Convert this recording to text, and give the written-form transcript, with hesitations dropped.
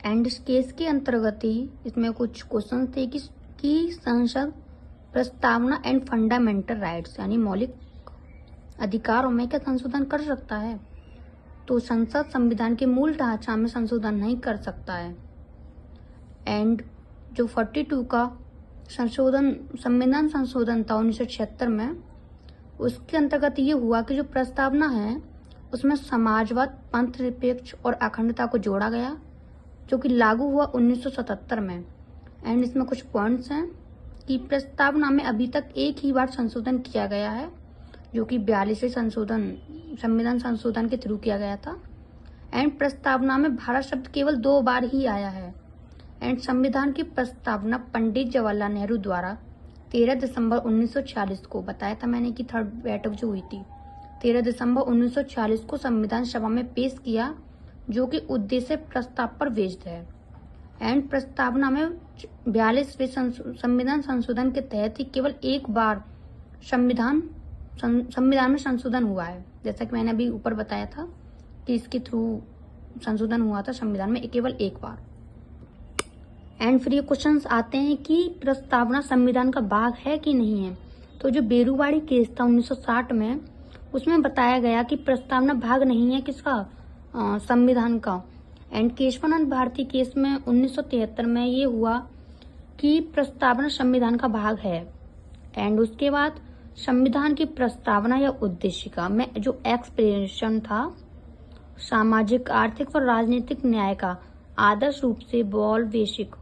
And इस case के अंतर्गत ही इसमें कुछ क्वेश्चन थे कि संसद प्रस्तावना एंड फंडामेंटल राइट्स यानी मौलिक अधिकारों में क्या संशोधन कर सकता है। तो संसद संविधान के मूल ढांचा में संशोधन नहीं कर सकता है। एंड जो 42 का संविधान संशोधन था 1976 में, उसके अंतर्गत ये हुआ कि जो प्रस्तावना है उसमें समाजवाद, पंथ निरपेक्ष और अखंडता को जोड़ा गया, जो कि लागू हुआ 1977 में। एंड इसमें कुछ पॉइंट्स हैं कि प्रस्तावना में अभी तक एक ही बार संशोधन किया गया है, जो कि 42वें संविधान संशोधन के थ्रू किया गया था। एंड प्रस्तावना में भारत शब्द केवल 2 बार ही आया है। एंड संविधान की प्रस्तावना पंडित जवाहरलाल नेहरू द्वारा 13 दिसंबर 1946 को, बताया था मैंने कि थर्ड बैठक जो हुई थी 13 दिसंबर 1946 को संविधान सभा में पेश किया, जो कि उद्देश्य प्रस्ताव पर बेस्ड है। एंड प्रस्तावना में 42वें संविधान संशोधन के तहत ही केवल एक बार संविधान में संशोधन हुआ है, जैसा कि मैंने अभी ऊपर बताया था कि इसके थ्रू संशोधन हुआ था संविधान में केवल एक बार। एंड फिर ये क्वेश्चंस आते हैं कि प्रस्तावना संविधान का भाग है कि नहीं है। तो जो बेरुवाड़ी केस था 1960 में, उसमें बताया गया कि प्रस्तावना भाग नहीं है किसका, संविधान का। एंड केशवानंद भारती केस में 1973 में ये हुआ कि प्रस्तावना संविधान का भाग है। एंड उसके बाद संविधान की प्रस्तावना या उद्देशिका में जो एक्सप्रेशन था सामाजिक, आर्थिक और राजनीतिक न्याय का आदर्श रूप से बॉल बेसिक